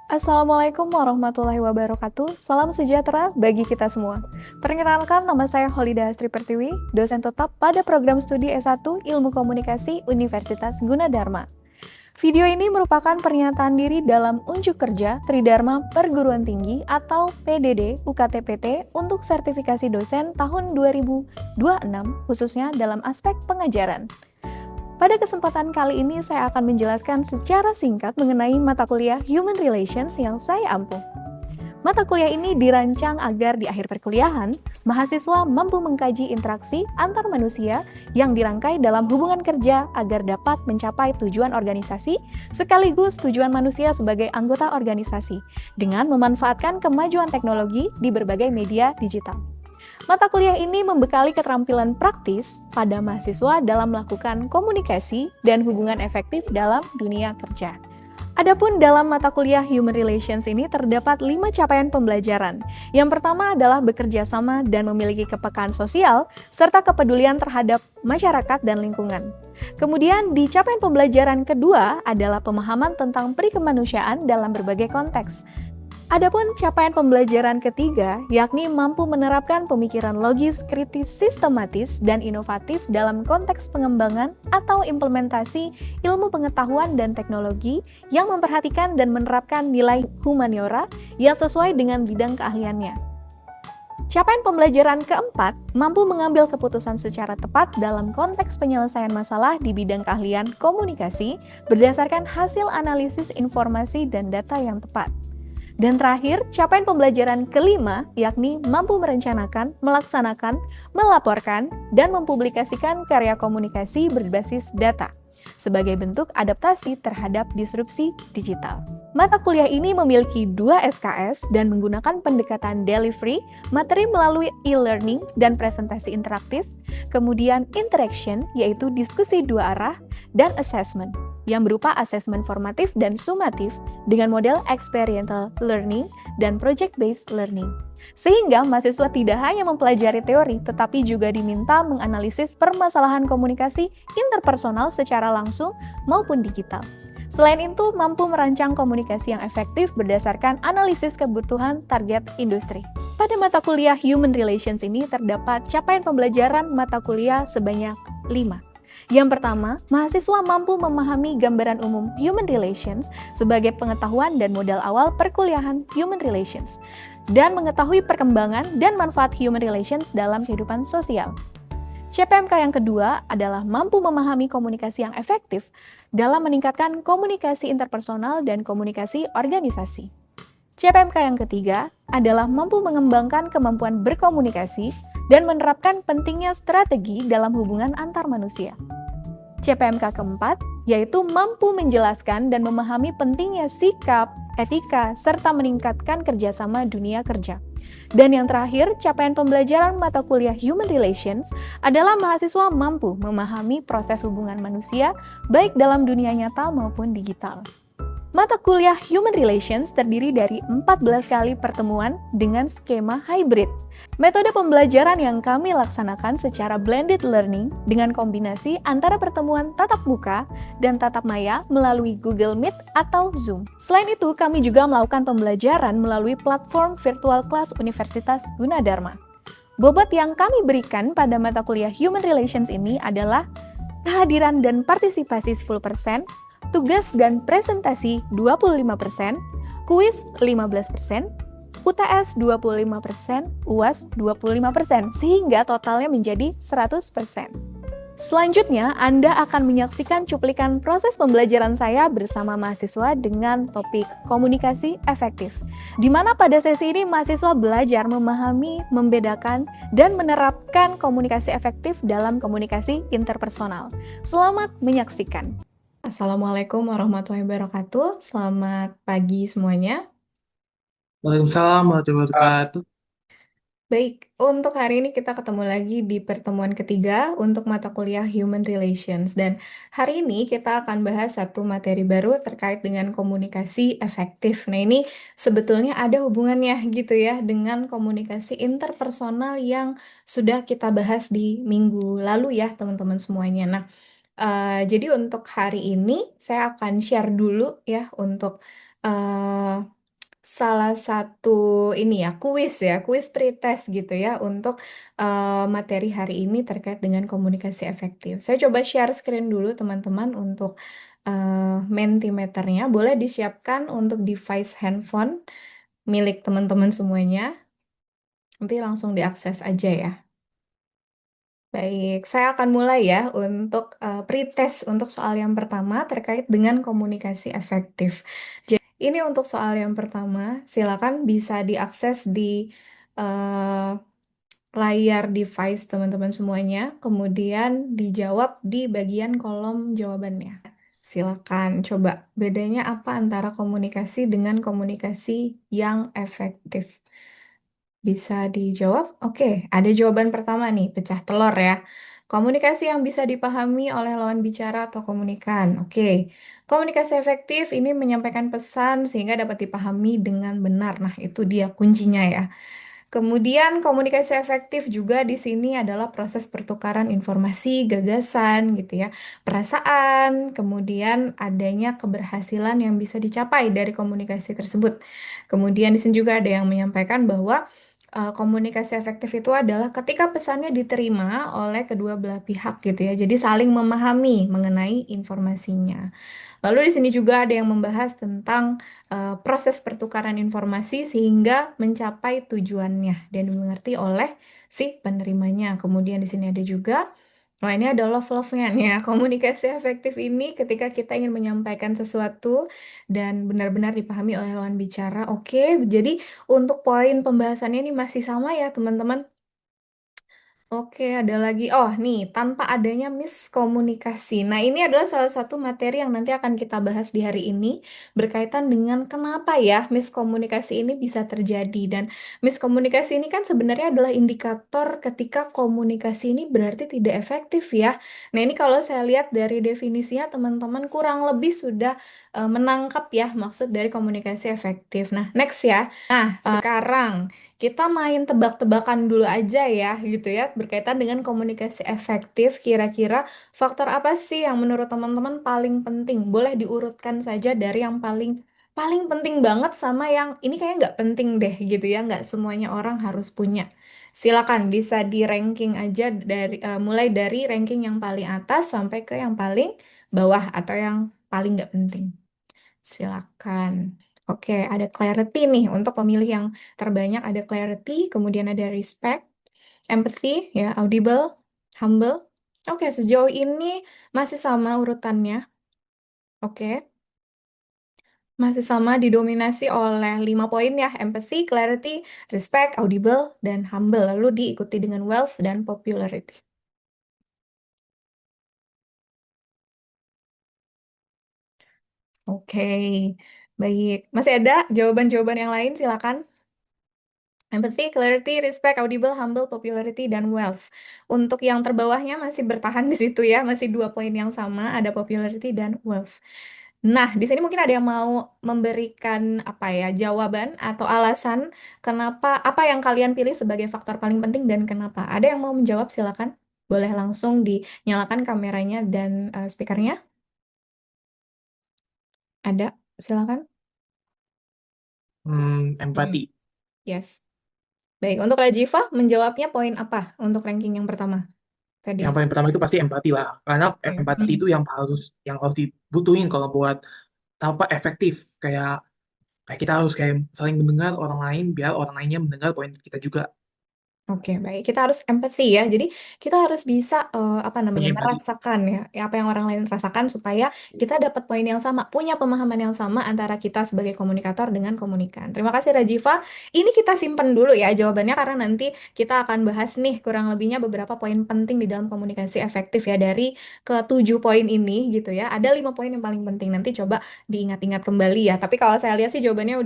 Assalamualaikum warahmatullahi wabarakatuh. Salam sejahtera bagi kita semua. Perkenalkan, nama saya Holida Astri Pertiwi, dosen tetap pada program studi S1 Ilmu Komunikasi Universitas Gunadarma. Video ini merupakan pernyataan diri dalam unjuk kerja Tridharma Perguruan Tinggi atau PDD UKTPT untuk sertifikasi dosen tahun 2026, khususnya dalam aspek pengajaran. Pada kesempatan kali ini saya akan menjelaskan secara singkat mengenai mata kuliah Human Relations yang saya ampuh. Mata kuliah ini dirancang agar di akhir perkuliahan, mahasiswa mampu mengkaji interaksi antar manusia yang dirangkai dalam hubungan kerja agar dapat mencapai tujuan organisasi sekaligus tujuan manusia sebagai anggota organisasi dengan memanfaatkan kemajuan teknologi di berbagai media digital. Mata kuliah ini membekali keterampilan praktis pada mahasiswa dalam melakukan komunikasi dan hubungan efektif dalam dunia kerja. Adapun dalam mata kuliah Human Relations ini terdapat 5 capaian pembelajaran. Yang pertama adalah bekerja sama dan memiliki kepekaan sosial, serta kepedulian terhadap masyarakat dan lingkungan. Kemudian di capaian pembelajaran kedua adalah pemahaman tentang perikemanusiaan dalam berbagai konteks. Adapun capaian pembelajaran ketiga, yakni mampu menerapkan pemikiran logis, kritis, sistematis, dan inovatif dalam konteks pengembangan atau implementasi ilmu pengetahuan dan teknologi yang memperhatikan dan menerapkan nilai humaniora yang sesuai dengan bidang keahliannya. Capaian pembelajaran keempat, mampu mengambil keputusan secara tepat dalam konteks penyelesaian masalah di bidang keahlian komunikasi berdasarkan hasil analisis informasi dan data yang tepat. Dan terakhir, capaian pembelajaran kelima yakni mampu merencanakan, melaksanakan, melaporkan, dan mempublikasikan karya komunikasi berbasis data sebagai bentuk adaptasi terhadap disrupsi digital. Mata kuliah ini memiliki 2 SKS dan menggunakan pendekatan delivery, materi melalui e-learning dan presentasi interaktif, kemudian interaction yaitu diskusi dua arah, dan assessment yang berupa asesmen formatif dan sumatif dengan model experiential learning dan project-based learning. Sehingga mahasiswa tidak hanya mempelajari teori, tetapi juga diminta menganalisis permasalahan komunikasi interpersonal secara langsung maupun digital. Selain itu, mampu merancang komunikasi yang efektif berdasarkan analisis kebutuhan target industri. Pada mata kuliah Human Relations ini terdapat capaian pembelajaran mata kuliah sebanyak 5. Yang pertama, mahasiswa mampu memahami gambaran umum Human Relations sebagai pengetahuan dan modal awal perkuliahan Human Relations, dan mengetahui perkembangan dan manfaat Human Relations dalam kehidupan sosial. CPMK yang kedua adalah mampu memahami komunikasi yang efektif dalam meningkatkan komunikasi interpersonal dan komunikasi organisasi. CPMK yang ketiga adalah mampu mengembangkan kemampuan berkomunikasi dan menerapkan pentingnya strategi dalam hubungan antar manusia. CPMK keempat yaitu mampu menjelaskan dan memahami pentingnya sikap, etika, serta meningkatkan kerjasama dunia kerja. Dan yang terakhir, capaian pembelajaran mata kuliah Human Relations adalah mahasiswa mampu memahami proses hubungan manusia baik dalam dunia nyata maupun digital. Mata kuliah Human Relations terdiri dari 14 kali pertemuan dengan skema hybrid. Metode pembelajaran yang kami laksanakan secara blended learning dengan kombinasi antara pertemuan tatap muka dan tatap maya melalui Google Meet atau Zoom. Selain itu, kami juga melakukan pembelajaran melalui platform virtual class Universitas Gunadarma. Bobot yang kami berikan pada mata kuliah Human Relations ini adalah kehadiran dan partisipasi 10%, tugas dan presentasi 25%, kuis 15%, UTS 25%, UAS 25%, sehingga totalnya menjadi 100%. Selanjutnya, Anda akan menyaksikan cuplikan proses pembelajaran saya bersama mahasiswa dengan topik komunikasi efektif, di mana pada sesi ini mahasiswa belajar memahami, membedakan, dan menerapkan komunikasi efektif dalam komunikasi interpersonal. Selamat menyaksikan. Assalamualaikum warahmatullahi wabarakatuh. Selamat pagi semuanya. Waalaikumsalam warahmatullahi wabarakatuh. Baik, untuk hari ini kita ketemu lagi di pertemuan ketiga untuk mata kuliah Human Relations. Dan hari ini kita akan bahas satu materi baru terkait dengan komunikasi efektif. Nah, ini sebetulnya ada hubungannya gitu ya dengan komunikasi interpersonal yang sudah kita bahas di minggu lalu ya teman-teman semuanya. Nah, jadi untuk hari ini saya akan share dulu ya untuk salah satu ini ya, kuis pretest gitu ya untuk materi hari ini terkait dengan komunikasi efektif. Saya coba share screen dulu teman-teman untuk Mentimeternya. Boleh disiapkan untuk device handphone milik teman-teman semuanya. Nanti langsung diakses aja ya. Baik, saya akan mulai ya untuk pretest untuk soal yang pertama terkait dengan komunikasi efektif. Ini untuk soal yang pertama, silakan bisa diakses di eh, layar device teman-teman semuanya, kemudian dijawab di bagian kolom jawabannya. Silakan coba bedanya apa antara komunikasi dengan komunikasi yang efektif. Bisa dijawab? Oke, ada jawaban pertama nih, pecah telur ya. Komunikasi yang bisa dipahami oleh lawan bicara atau komunikan. Oke, komunikasi efektif ini menyampaikan pesan sehingga dapat dipahami dengan benar. Nah, itu dia kuncinya ya. Kemudian komunikasi efektif juga di sini adalah proses pertukaran informasi, gagasan gitu ya, perasaan, kemudian adanya keberhasilan yang bisa dicapai dari komunikasi tersebut. Kemudian di sini juga ada yang menyampaikan bahwa komunikasi efektif itu adalah ketika pesannya diterima oleh kedua belah pihak gitu ya. Jadi saling memahami mengenai informasinya. Lalu di sini juga ada yang membahas tentang proses pertukaran informasi sehingga mencapai tujuannya dan dimengerti oleh si penerimanya. Kemudian di sini ada juga, wah ini ada love-love-nya nih ya. Komunikasi efektif ini ketika kita ingin menyampaikan sesuatu dan benar-benar dipahami oleh lawan bicara. Oke, jadi untuk poin pembahasannya ini masih sama ya teman-teman. Oke, ada lagi. Oh, nih, tanpa adanya miskomunikasi. Nah, ini adalah salah satu materi yang nanti akan kita bahas di hari ini berkaitan dengan kenapa ya miskomunikasi ini bisa terjadi. Dan miskomunikasi ini kan sebenarnya adalah indikator ketika komunikasi ini berarti tidak efektif ya. Nah, ini kalau saya lihat dari definisinya, teman-teman kurang lebih sudah menangkap ya maksud dari komunikasi efektif. Nah, next ya. Nah, sekarang kita main tebak-tebakan dulu aja ya, gitu ya, berkaitan dengan komunikasi efektif. Kira-kira faktor apa sih yang menurut teman-teman paling penting? Boleh diurutkan saja dari yang paling paling penting banget sama yang ini kayaknya nggak penting deh, gitu ya. Nggak semuanya orang harus punya. Silakan bisa di ranking aja dari mulai dari ranking yang paling atas sampai ke yang paling bawah atau yang paling nggak penting. Silakan. Oke, ada clarity nih untuk pemilih yang terbanyak ada clarity, kemudian ada respect, empathy, ya, audible, humble. Oke, sejauh ini masih sama urutannya. Oke, masih sama didominasi oleh 5 poin ya, empathy, clarity, respect, audible, dan humble. Lalu diikuti dengan wealth dan popularity. Oke, baik. Masih ada jawaban-jawaban yang lain? Silakan. Empathy, clarity, respect, audible, humble, popularity, dan wealth. Untuk yang terbawahnya masih bertahan di situ ya, masih 2 poin yang sama, ada popularity dan wealth. Nah, di sini mungkin ada yang mau memberikan apa ya, jawaban atau alasan kenapa, apa yang kalian pilih sebagai faktor paling penting dan kenapa. Ada yang mau menjawab, silakan. Boleh langsung dinyalakan kameranya dan speakernya. Ada, silakan. Empati. Hmm, yes. Baik, untuk Rajiva menjawabnya poin apa untuk ranking yang pertama tadi? Yang paling pertama itu pasti empati lah, karena Oke. empati itu Hmm. yang harus dibutuhin kalau buat apa efektif. Kayak kita harus kayak saling mendengar orang lain biar orang lainnya mendengar poin kita juga. Oke, baik. Kita harus empathy ya. Jadi kita harus bisa apa namanya Punya empati. merasakan ya apa yang orang lain rasakan supaya kita dapat poin yang sama, punya pemahaman yang sama antara kita sebagai komunikator dengan komunikan. Terima kasih Rajiva. Ini kita simpen dulu ya jawabannya karena nanti kita akan bahas nih kurang lebihnya beberapa poin penting di dalam komunikasi efektif ya dari ke 7 poin ini gitu ya. Ada 5 poin yang paling penting. Nanti coba diingat-ingat kembali ya. Tapi kalau saya lihat sih jawabannya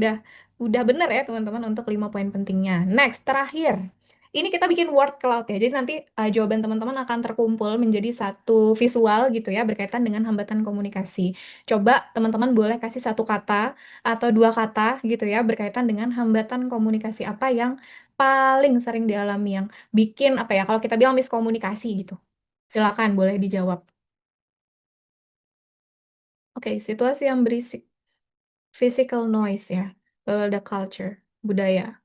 udah benar ya teman-teman untuk 5 poin pentingnya. Next, terakhir. Ini kita bikin word cloud ya. Jadi nanti jawaban teman-teman akan terkumpul menjadi satu visual gitu ya berkaitan dengan hambatan komunikasi. Coba teman-teman boleh kasih 1 kata atau 2 kata gitu ya berkaitan dengan hambatan komunikasi apa yang paling sering dialami yang bikin apa ya kalau kita bilang miskomunikasi gitu. Silakan boleh dijawab. Oke, situasi yang berisik. Physical noise ya. lalu ada culture, budaya.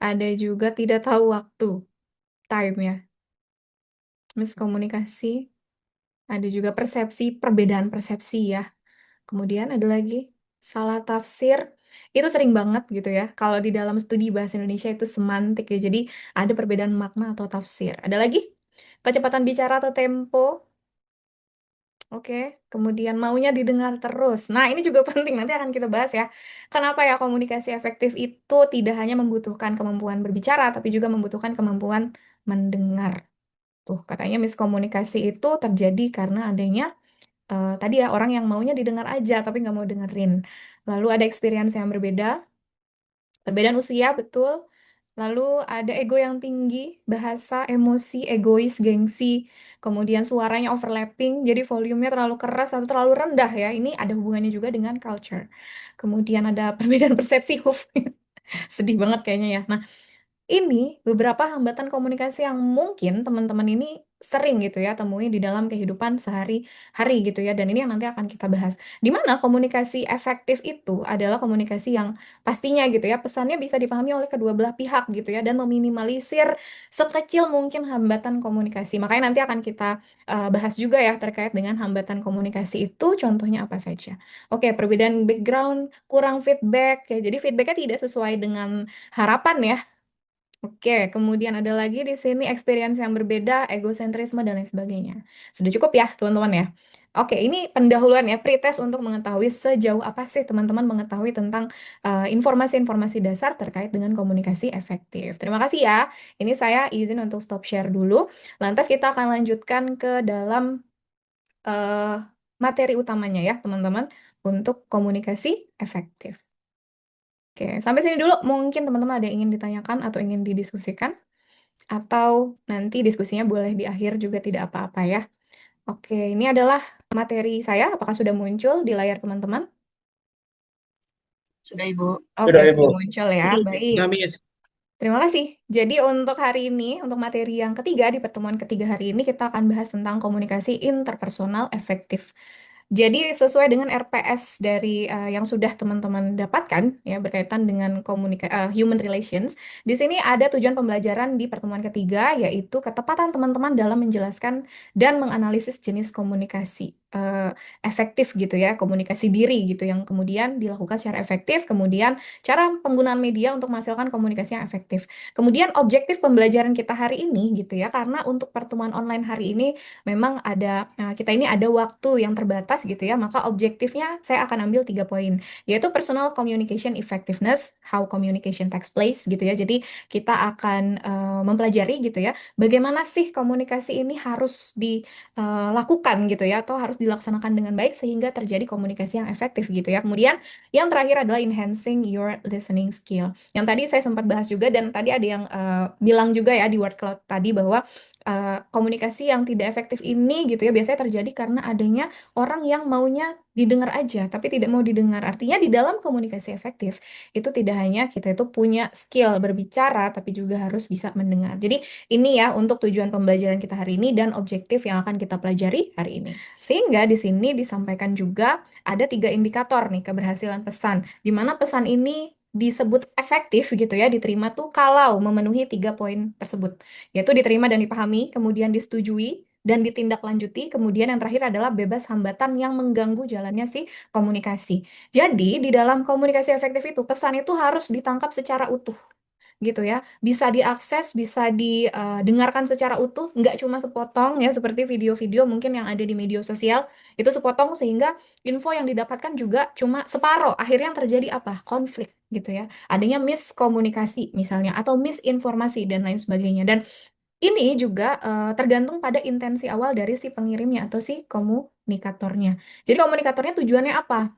Ada juga tidak tahu waktu, time ya, miskomunikasi. Ada juga persepsi, perbedaan persepsi ya. Kemudian ada lagi salah tafsir. Itu sering banget gitu ya. Kalau di dalam studi bahasa Indonesia itu semantik ya. Jadi ada perbedaan makna atau tafsir. Ada lagi kecepatan bicara atau tempo. Oke, kemudian maunya didengar terus. Nah, ini juga penting, nanti akan kita bahas ya. Kenapa ya komunikasi efektif itu tidak hanya membutuhkan kemampuan berbicara, tapi juga membutuhkan kemampuan mendengar. Tuh, katanya miskomunikasi itu terjadi karena adanya tadi ya orang yang maunya didengar aja, tapi nggak mau dengerin. Lalu ada experience yang berbeda, perbedaan usia, betul. Lalu ada ego yang tinggi, bahasa, emosi, egois, gengsi, kemudian suaranya overlapping, jadi volumenya terlalu keras atau terlalu rendah ya. Ini ada hubungannya juga dengan culture. Kemudian ada perbedaan persepsi, sedih banget kayaknya ya. Nah, ini beberapa hambatan komunikasi yang mungkin teman-teman ini sering gitu ya temui di dalam kehidupan sehari-hari gitu ya. Dan ini yang nanti akan kita bahas. Di mana komunikasi efektif itu adalah komunikasi yang pastinya gitu ya pesannya bisa dipahami oleh kedua belah pihak gitu ya dan meminimalisir sekecil mungkin hambatan komunikasi. Makanya nanti akan kita bahas juga ya terkait dengan hambatan komunikasi itu contohnya apa saja. Oke, perbedaan background, kurang feedback ya. Jadi feedbacknya tidak sesuai dengan harapan ya. Oke, kemudian ada lagi di sini experience yang berbeda, egosentrisme dan lain sebagainya. Sudah cukup ya, teman-teman ya. Oke, ini pendahuluan ya, pretest untuk mengetahui sejauh apa sih teman-teman mengetahui tentang informasi-informasi dasar terkait dengan komunikasi efektif. Terima kasih ya. Ini saya izin untuk stop share dulu. Lantas kita akan lanjutkan ke dalam eh, materi utamanya ya, teman-teman, untuk komunikasi efektif. Oke, sampai sini dulu. Mungkin teman-teman ada yang ingin ditanyakan atau ingin didiskusikan. Atau nanti diskusinya boleh di akhir juga tidak apa-apa ya. Oke, ini adalah materi saya. Apakah sudah muncul di layar teman-teman? Sudah, Ibu. Oke, Sudah, Ibu. sudah muncul ya. Baik. Enggak, Miss. Terima kasih. Jadi untuk hari ini, untuk materi yang ketiga, di pertemuan ketiga hari ini, kita akan bahas tentang komunikasi interpersonal efektif. Jadi sesuai dengan RPS dari yang sudah teman-teman dapatkan ya berkaitan dengan human relations, di sini ada tujuan pembelajaran di pertemuan ketiga yaitu ketepatan teman-teman dalam menjelaskan dan menganalisis jenis komunikasi efektif gitu ya, komunikasi diri gitu yang kemudian dilakukan secara efektif, kemudian cara penggunaan media untuk menghasilkan komunikasi yang efektif. Kemudian objektif pembelajaran kita hari ini gitu ya, karena untuk pertemuan online hari ini memang ada kita ini ada waktu yang terbatas gitu ya, maka objektifnya saya akan ambil 3 poin, yaitu personal communication effectiveness, how communication takes place gitu ya. Jadi kita akan mempelajari gitu ya, bagaimana sih komunikasi ini harus dilakukan gitu ya, atau harus dilaksanakan dengan baik sehingga terjadi komunikasi yang efektif gitu ya. Kemudian yang terakhir adalah enhancing your listening skill. Yang tadi saya sempat bahas juga dan tadi ada yang bilang juga ya di word cloud tadi bahwa komunikasi yang tidak efektif ini gitu ya biasanya terjadi karena adanya orang yang maunya didengar aja tapi tidak mau didengar. Artinya di dalam komunikasi efektif itu tidak hanya kita itu punya skill berbicara tapi juga harus bisa mendengar. Jadi ini ya untuk tujuan pembelajaran kita hari ini dan objektif yang akan kita pelajari hari ini. Sehingga di sini disampaikan juga ada 3 indikator nih keberhasilan pesan, di mana pesan ini disebut efektif gitu ya, diterima tuh kalau memenuhi 3 poin tersebut, yaitu diterima dan dipahami, kemudian disetujui, dan ditindaklanjuti, kemudian yang terakhir adalah bebas hambatan yang mengganggu jalannya si komunikasi. Jadi, di dalam komunikasi efektif itu, pesan itu harus ditangkap secara utuh gitu ya, bisa diakses, bisa didengarkan secara utuh, nggak cuma sepotong ya seperti video-video mungkin yang ada di media sosial itu sepotong sehingga info yang didapatkan juga cuma separuh. Akhirnya yang terjadi apa? Konflik gitu ya, adanya miskomunikasi misalnya atau misinformasi dan lain sebagainya. Dan ini juga tergantung pada intensi awal dari si pengirimnya atau si komunikatornya. Jadi komunikatornya tujuannya apa?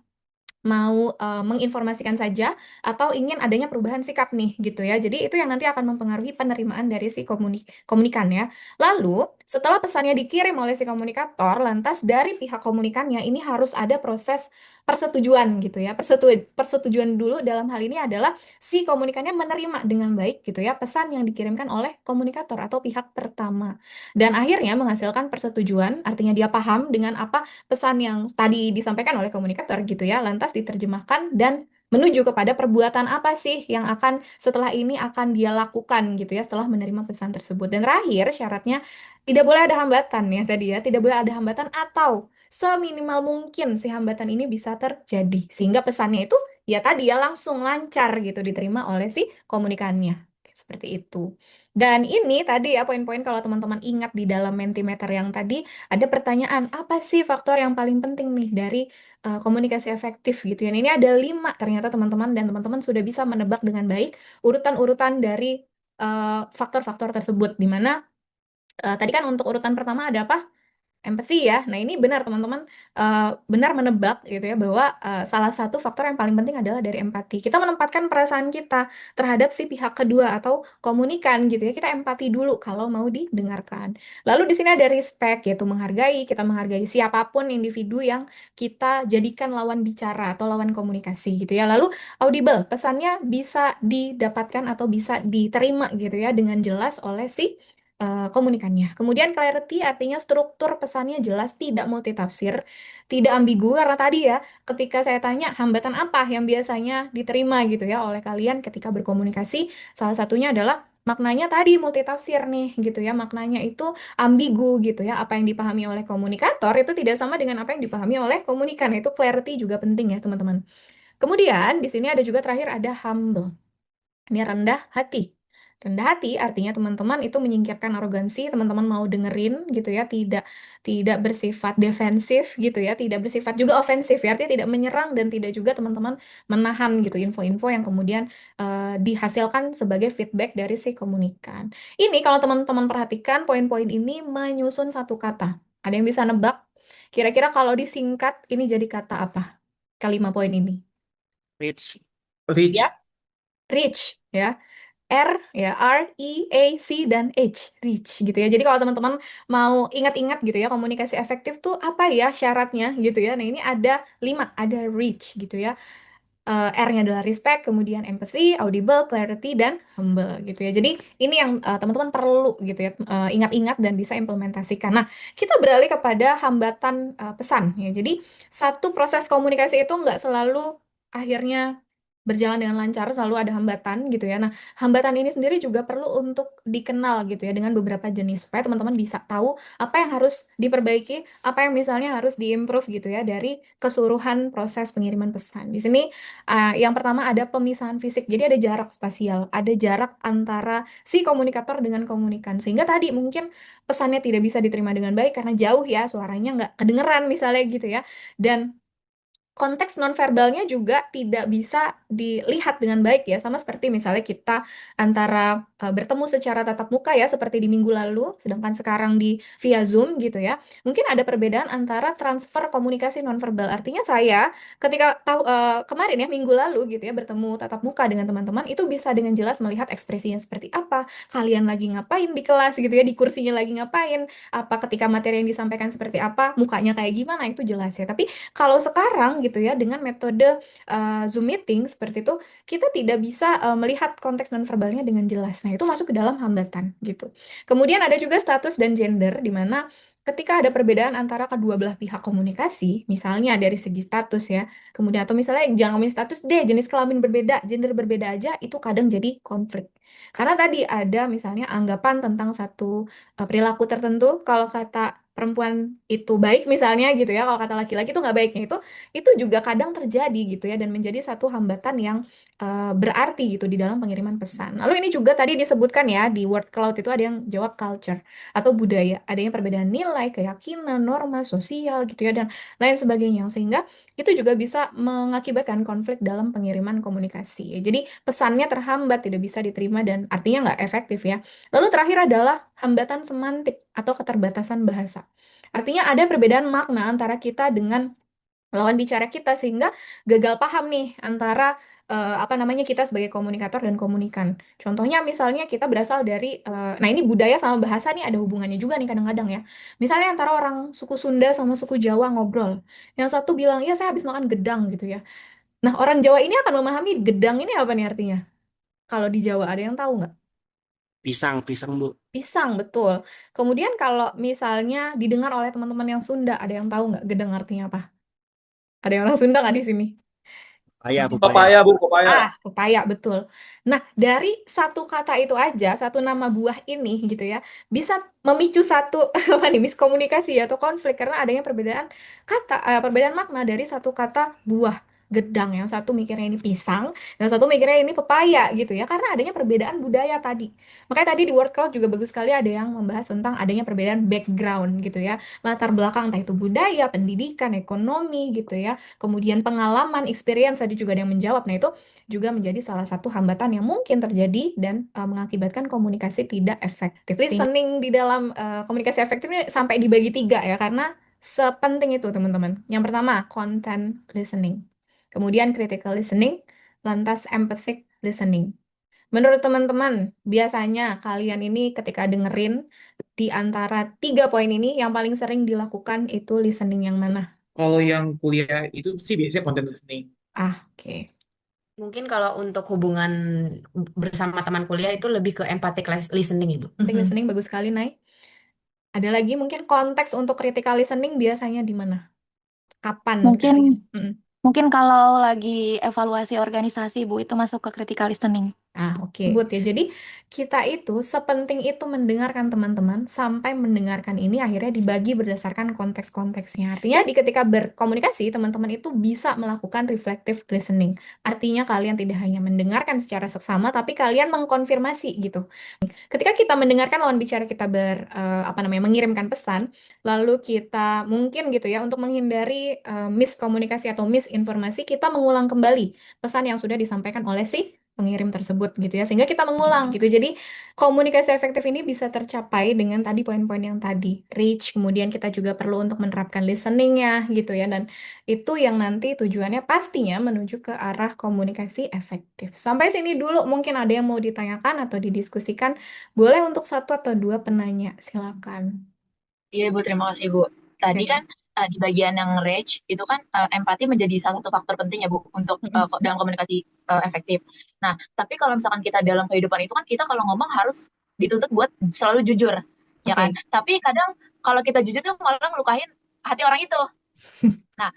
Mau menginformasikan saja atau ingin adanya perubahan sikap nih gitu ya. Jadi itu yang nanti akan mempengaruhi penerimaan dari si komunikan ya. Lalu setelah pesannya dikirim oleh si komunikator, lantas dari pihak komunikannya ini harus ada proses persetujuan gitu ya. Persetujuan dulu dalam hal ini adalah si komunikannya menerima dengan baik gitu ya pesan yang dikirimkan oleh komunikator atau pihak pertama. Dan akhirnya menghasilkan persetujuan, artinya dia paham dengan apa pesan yang tadi disampaikan oleh komunikator gitu ya, lantas diterjemahkan dan menuju kepada perbuatan apa sih yang akan setelah ini akan dia lakukan gitu ya setelah menerima pesan tersebut. Dan terakhir syaratnya tidak boleh ada hambatan ya tadi ya, tidak boleh ada hambatan atau seminimal mungkin si hambatan ini bisa terjadi sehingga pesannya itu ya tadi ya langsung lancar gitu diterima oleh si komunikannya. Seperti itu. Dan ini tadi ya poin-poin kalau teman-teman ingat di dalam Mentimeter yang tadi ada pertanyaan apa sih faktor yang paling penting nih dari komunikasi efektif gitu ya. Nah, ini ada 5 ternyata teman-teman dan teman-teman sudah bisa menebak dengan baik urutan-urutan dari faktor-faktor tersebut. Di mana tadi kan untuk urutan pertama ada apa? Empati ya. Nah, ini benar teman-teman benar menebak gitu ya bahwa salah satu faktor yang paling penting adalah dari empati. Kita menempatkan perasaan kita terhadap si pihak kedua atau komunikan gitu ya. Kita empati dulu kalau mau didengarkan. Lalu di sini ada respect yaitu menghargai, kita menghargai siapapun individu yang kita jadikan lawan bicara atau lawan komunikasi gitu ya. Lalu audible, pesannya bisa didapatkan atau bisa diterima gitu ya dengan jelas oleh si komunikannya. Kemudian clarity artinya struktur pesannya jelas, tidak multitafsir, tidak ambigu karena tadi ya ketika saya tanya hambatan apa yang biasanya diterima gitu ya oleh kalian ketika berkomunikasi, salah satunya adalah maknanya tadi multitafsir nih gitu ya. Maknanya itu ambigu gitu ya. Apa yang dipahami oleh komunikator itu tidak sama dengan apa yang dipahami oleh komunikan. Itu clarity juga penting ya, teman-teman. Kemudian di sini ada juga terakhir ada humble. Ini rendah hati. Rendah hati artinya teman-teman itu menyingkirkan arogansi, teman-teman mau dengerin gitu ya, tidak tidak bersifat defensif gitu ya, tidak bersifat juga ofensif ya, artinya tidak menyerang dan tidak juga teman-teman menahan gitu info-info yang kemudian dihasilkan sebagai feedback dari si komunikan. Ini kalau teman-teman perhatikan poin-poin ini menyusun satu kata. Ada yang bisa nebak? Kira-kira kalau disingkat ini jadi kata apa? Kelima poin ini. Rich. Ya, Rich. rich ya. R ya R E A C dan H reach gitu ya. Jadi kalau teman-teman mau ingat-ingat gitu ya komunikasi efektif tuh apa ya syaratnya gitu ya. Nah ini ada 5 ada reach gitu ya. R-nya adalah respect, kemudian empathy, audible, clarity dan humble gitu ya. Jadi ini yang teman-teman perlu gitu ya ingat-ingat dan bisa implementasikan. Nah kita beralih kepada hambatan pesan ya. Jadi satu proses komunikasi itu nggak selalu akhirnya berjalan dengan lancar, selalu ada hambatan gitu ya. Nah, hambatan ini sendiri juga perlu untuk dikenal gitu ya dengan beberapa jenis supaya teman-teman bisa tahu apa yang harus diperbaiki, apa yang misalnya harus diimprove gitu ya dari keseluruhan proses pengiriman pesan. Di sini yang pertama ada pemisahan fisik, jadi ada jarak spasial, ada jarak antara si komunikator dengan komunikan. Sehingga tadi mungkin pesannya tidak bisa diterima dengan baik karena jauh ya, suaranya nggak kedengeran misalnya gitu ya. Dan konteks nonverbalnya juga tidak bisa dilihat dengan baik ya, sama seperti misalnya kita antara bertemu secara tatap muka ya, seperti di minggu lalu, sedangkan sekarang di via Zoom gitu ya. Mungkin ada perbedaan antara transfer komunikasi nonverbal. Artinya saya ketika kemarin ya minggu lalu gitu ya bertemu tatap muka dengan teman-teman itu bisa dengan jelas melihat ekspresinya seperti apa, kalian lagi ngapain di kelas gitu ya, di kursinya lagi ngapain, apa ketika materi yang disampaikan seperti apa, mukanya kayak gimana itu jelas ya. Tapi kalau sekarang gitu ya dengan metode Zoom meeting seperti itu kita tidak bisa melihat konteks nonverbalnya dengan jelas. Nah, itu masuk ke dalam hambatan gitu. Kemudian ada juga status dan gender di mana ketika ada perbedaan antara kedua belah pihak komunikasi, misalnya dari segi status ya, kemudian atau misalnya jangan ngomongin status deh, jenis kelamin berbeda, gender berbeda aja itu kadang jadi konflik. Karena tadi ada misalnya anggapan tentang satu perilaku tertentu, kalau kata perempuan itu baik misalnya gitu ya, kalau kata laki-laki itu nggak baiknya itu juga kadang terjadi gitu ya dan menjadi satu hambatan yang berarti gitu di dalam pengiriman pesan. Lalu ini juga tadi disebutkan ya di word cloud itu ada yang jawab culture atau budaya, adanya perbedaan nilai, keyakinan, norma sosial gitu ya dan lain sebagainya sehingga itu juga bisa mengakibatkan konflik dalam pengiriman komunikasi. Jadi pesannya terhambat, tidak bisa diterima dan artinya nggak efektif ya. Lalu terakhir adalah hambatan semantik atau keterbatasan bahasa. Artinya ada perbedaan makna antara kita dengan lawan bicara kita sehingga gagal paham nih antara apa namanya kita sebagai komunikator dan komunikan. Contohnya misalnya kita berasal dari nah ini budaya sama bahasa nih ada hubungannya juga nih kadang-kadang ya. Misalnya antara orang suku Sunda sama suku Jawa ngobrol. Yang satu bilang, "Ya, saya habis makan gedang," gitu ya. Nah, orang Jawa ini akan memahami gedang ini apa nih artinya? Kalau di Jawa ada yang tahu nggak? Pisang, pisang Bu. Pisang, betul. Kemudian kalau misalnya didengar oleh teman-teman yang Sunda, ada yang tahu nggak gedang artinya apa? Ada yang orang Sunda nggak di sini? Pepaya, pepaya. Papaya, Bu, papaya. Pepaya, betul. Nah, dari satu kata itu aja, satu nama buah ini gitu ya, bisa memicu satu apa nih, miskomunikasi atau konflik karena adanya perbedaan kata, perbedaan makna dari satu kata buah gedang. Yang satu mikirnya ini pisang, yang satu mikirnya ini pepaya gitu ya, karena adanya perbedaan budaya tadi. Makanya tadi di Word Cloud juga bagus sekali ada yang membahas tentang adanya perbedaan background gitu ya, latar belakang entah itu budaya, pendidikan, ekonomi gitu ya, kemudian pengalaman, experience tadi juga ada yang menjawab. Nah, itu juga menjadi salah satu hambatan yang mungkin terjadi dan mengakibatkan komunikasi tidak efektif. Listening di dalam komunikasi efektif ini sampai dibagi tiga ya, karena sepenting itu teman-teman. Yang pertama, content listening. Kemudian critical listening, lantas empathic listening. Menurut teman-teman, biasanya kalian ini ketika dengerin di antara tiga poin ini, yang paling sering dilakukan itu listening yang mana? Kalau yang kuliah itu sih biasanya content listening. Oke. Mungkin kalau untuk hubungan bersama teman kuliah itu lebih ke empathic listening, Ibu. Empathic listening bagus sekali, Nay. Ada lagi mungkin konteks untuk critical listening biasanya di mana? Kapan? Mungkin Mm-mm. mungkin kalau lagi evaluasi organisasi Bu itu masuk ke critical listening. Oke. Good ya. Jadi kita itu sepenting itu mendengarkan teman-teman sampai mendengarkan ini akhirnya dibagi berdasarkan konteks-konteksnya. Artinya di ketika berkomunikasi teman-teman itu bisa melakukan reflective listening. Artinya kalian tidak hanya mendengarkan secara seksama tapi kalian mengkonfirmasi gitu. Ketika kita mendengarkan lawan bicara kita mengirimkan pesan, lalu kita mungkin gitu ya untuk menghindari miskomunikasi atau misinformasi, kita mengulang kembali pesan yang sudah disampaikan oleh si pengirim tersebut gitu ya, sehingga kita mengulang gitu. Jadi komunikasi efektif ini bisa tercapai dengan tadi poin-poin yang tadi, reach, kemudian kita juga perlu untuk menerapkan listeningnya gitu ya, dan itu yang nanti tujuannya pastinya menuju ke arah komunikasi efektif. Sampai sini dulu mungkin ada yang mau ditanyakan atau didiskusikan, boleh untuk satu atau dua penanya, silakan. Iya Ibu, terima kasih Bu. Tadi Oke. kan di bagian yang rage itu kan empati menjadi salah satu faktor penting ya Bu untuk dalam komunikasi efektif. Nah, tapi kalau misalkan kita dalam kehidupan itu kan kita kalau ngomong harus dituntut buat selalu jujur, ya Oke. kan? Tapi kadang kalau kita jujur tuh malah ngelukain hati orang itu. Nah,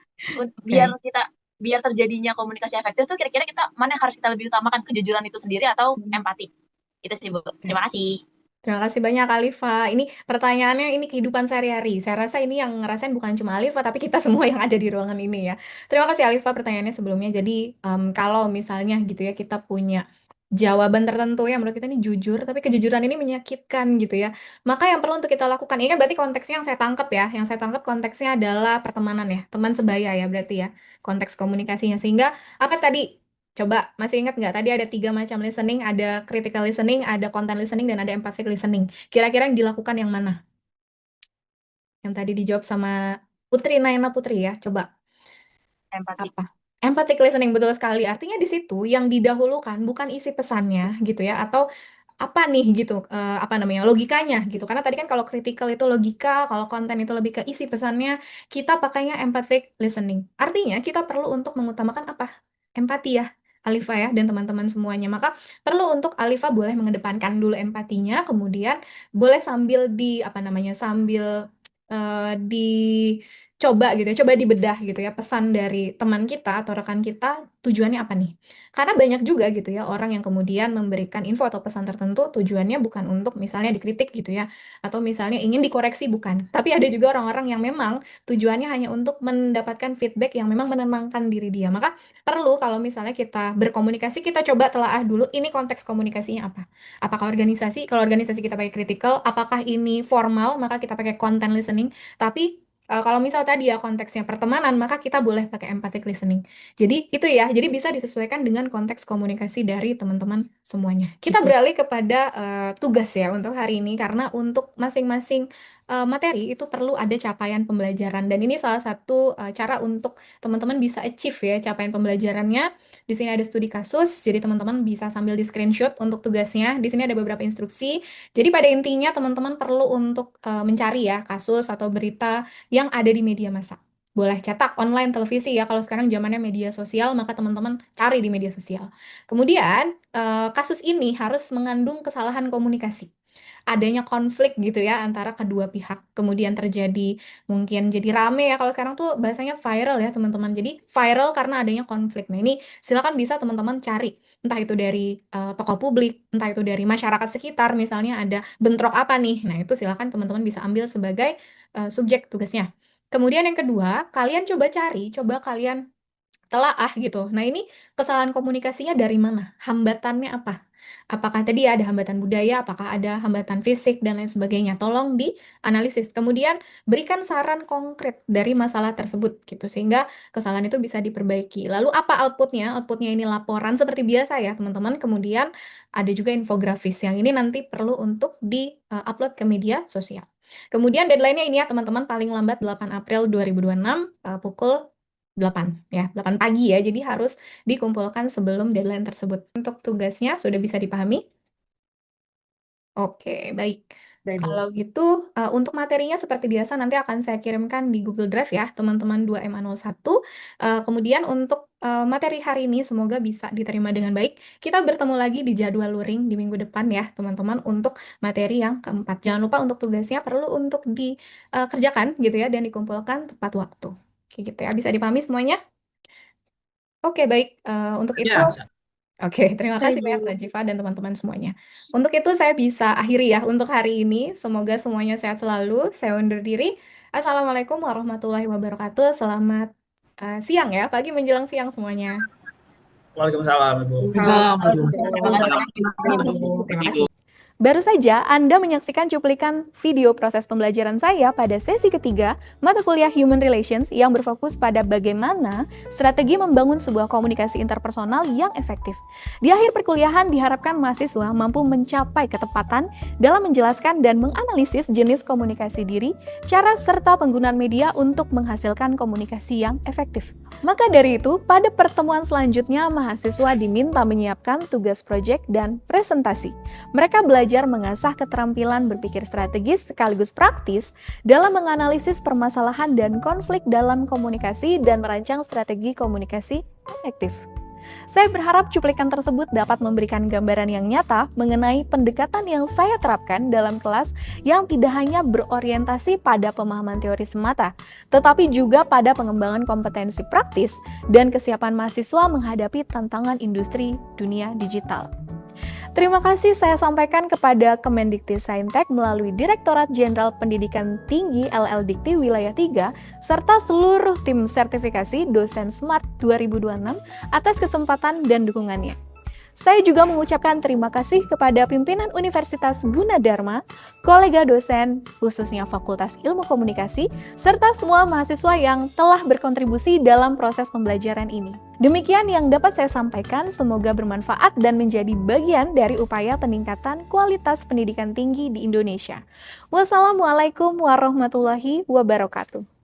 biar terjadinya komunikasi efektif tuh kira-kira kita mana yang harus kita lebih utamakan, kejujuran itu sendiri atau empati? Itu sih Bu. Terima kasih. Terima kasih banyak Alifa. Ini pertanyaannya ini kehidupan sehari-hari. Saya rasa ini yang ngerasain bukan cuma Alifa, tapi kita semua yang ada di ruangan ini ya. Terima kasih Alifa pertanyaannya sebelumnya. Jadi kalau misalnya gitu ya kita punya jawaban tertentu yang menurut kita ini jujur, tapi kejujuran ini menyakitkan gitu ya. Maka yang perlu untuk kita lakukan, ini kan berarti konteksnya yang saya tangkap ya. Yang saya tangkap konteksnya adalah pertemanan ya, teman sebaya ya berarti ya. Konteks komunikasinya. Sehingga apa tadi? Coba, masih ingat nggak? Tadi ada 3 macam listening, ada critical listening, ada content listening, dan ada empathic listening. Kira-kira yang dilakukan yang mana? Yang tadi dijawab sama Putri, Naina Putri ya, coba. Empati. Apa? Empathic listening, betul sekali. Artinya di situ yang didahulukan bukan isi pesannya gitu ya, atau apa nih gitu, logikanya gitu. Karena tadi kan kalau critical itu logika, kalau konten itu lebih ke isi pesannya, kita pakainya empathic listening. Artinya kita perlu untuk mengutamakan apa? Empati ya, Alifa ya, dan teman-teman semuanya. Maka perlu untuk Alifa boleh mengedepankan dulu empatinya, kemudian boleh sambil sambil dicoba gitu ya, coba dibedah gitu ya pesan dari teman kita atau rekan kita tujuannya apa nih? Karena banyak juga gitu ya orang yang kemudian memberikan info atau pesan tertentu tujuannya bukan untuk misalnya dikritik gitu ya, atau misalnya ingin dikoreksi bukan. Tapi ada juga orang-orang yang memang tujuannya hanya untuk mendapatkan feedback yang memang menenangkan diri dia. Maka perlu kalau misalnya kita berkomunikasi kita coba telaah dulu ini konteks komunikasinya apa. Apakah kalau organisasi kita pakai critical, apakah ini formal, maka kita pakai content listening. Tapi kalau misal tadi ya konteksnya pertemanan, maka kita boleh pakai empathic listening. Jadi itu ya, jadi bisa disesuaikan dengan konteks komunikasi dari teman-teman semuanya. Kita beralih kepada tugas ya untuk hari ini, karena untuk masing-masing materi itu perlu ada capaian pembelajaran. Dan ini salah satu cara untuk teman-teman bisa achieve ya capaian pembelajarannya. Di sini ada studi kasus, jadi teman-teman bisa sambil di screenshot untuk tugasnya. Di sini ada beberapa instruksi. Jadi pada intinya teman-teman perlu untuk mencari ya kasus atau berita yang ada di media massa. boleh cetak, online, televisi ya. Kalau sekarang zamannya media sosial, maka teman-teman cari di media sosial. Kemudian, kasus ini harus mengandung kesalahan komunikasi. Adanya konflik gitu ya antara kedua pihak. Kemudian terjadi mungkin jadi rame ya. Kalau sekarang tuh bahasanya viral ya teman-teman. Jadi viral karena adanya konflik. Nah ini silakan bisa teman-teman cari. Entah itu dari tokoh publik, entah itu dari masyarakat sekitar. Misalnya ada bentrok apa nih. Nah itu silakan teman-teman bisa ambil sebagai subjek tugasnya. Kemudian yang kedua, kalian coba cari, coba kalian telaah gitu. Nah, ini kesalahan komunikasinya dari mana? Hambatannya apa? Apakah tadi ada hambatan budaya, apakah ada hambatan fisik, dan lain sebagainya. Tolong dianalisis. Kemudian berikan saran konkret dari masalah tersebut gitu, sehingga kesalahan itu bisa diperbaiki. Lalu apa outputnya? Outputnya ini laporan seperti biasa ya, teman-teman. Kemudian ada juga infografis yang ini nanti perlu untuk di-upload ke media sosial. Kemudian deadline-nya ini ya, teman-teman, paling lambat 8 April 2026 pukul 8 ya, 8 pagi ya. Jadi harus dikumpulkan sebelum deadline tersebut. Untuk tugasnya sudah bisa dipahami? Oke, baik. Baik, Bu. Kalau gitu, untuk materinya seperti biasa nanti akan saya kirimkan di Google Drive ya, teman-teman 2MA01. Kemudian untuk materi hari ini semoga bisa diterima dengan baik. Kita bertemu lagi di jadwal luring di minggu depan ya, teman-teman, untuk materi yang keempat. Jangan lupa untuk tugasnya perlu untuk dikerjakan gitu ya, dan dikumpulkan tepat waktu. Oke, gitu ya. Bisa dipahami semuanya? Oke, baik. Untuk itu, Ya, bisa. oke, terima kasih banyak Bu. Najifa dan teman-teman semuanya. Untuk itu saya bisa akhiri ya untuk hari ini. Semoga semuanya sehat selalu. Saya undur diri. Assalamualaikum warahmatullahi wabarakatuh. Selamat siang ya, pagi menjelang siang semuanya. Waalaikumsalam, Ibu. Terima kasih. Baru saja Anda menyaksikan cuplikan video proses pembelajaran saya pada sesi ketiga mata kuliah Human Relations yang berfokus pada bagaimana strategi membangun sebuah komunikasi interpersonal yang efektif. Di akhir perkuliahan diharapkan mahasiswa mampu mencapai ketepatan dalam menjelaskan dan menganalisis jenis komunikasi diri, cara serta penggunaan media untuk menghasilkan komunikasi yang efektif. Maka dari itu, pada pertemuan selanjutnya mahasiswa diminta menyiapkan tugas proyek dan presentasi. Mereka belajar mengasah keterampilan berpikir strategis sekaligus praktis dalam menganalisis permasalahan dan konflik dalam komunikasi dan merancang strategi komunikasi efektif. Saya berharap cuplikan tersebut dapat memberikan gambaran yang nyata mengenai pendekatan yang saya terapkan dalam kelas yang tidak hanya berorientasi pada pemahaman teori semata, tetapi juga pada pengembangan kompetensi praktis dan kesiapan mahasiswa menghadapi tantangan industri dunia digital. Terima kasih saya sampaikan kepada Kemendikti-Saintek melalui Direktorat Jenderal Pendidikan Tinggi LL.Dikti Wilayah 3 serta seluruh tim sertifikasi dosen Smart 2026 atas kesempatan dan dukungannya. Saya juga mengucapkan terima kasih kepada pimpinan Universitas Gunadarma, kolega dosen, khususnya Fakultas Ilmu Komunikasi, serta semua mahasiswa yang telah berkontribusi dalam proses pembelajaran ini. Demikian yang dapat saya sampaikan, semoga bermanfaat dan menjadi bagian dari upaya peningkatan kualitas pendidikan tinggi di Indonesia. Wassalamualaikum warahmatullahi wabarakatuh.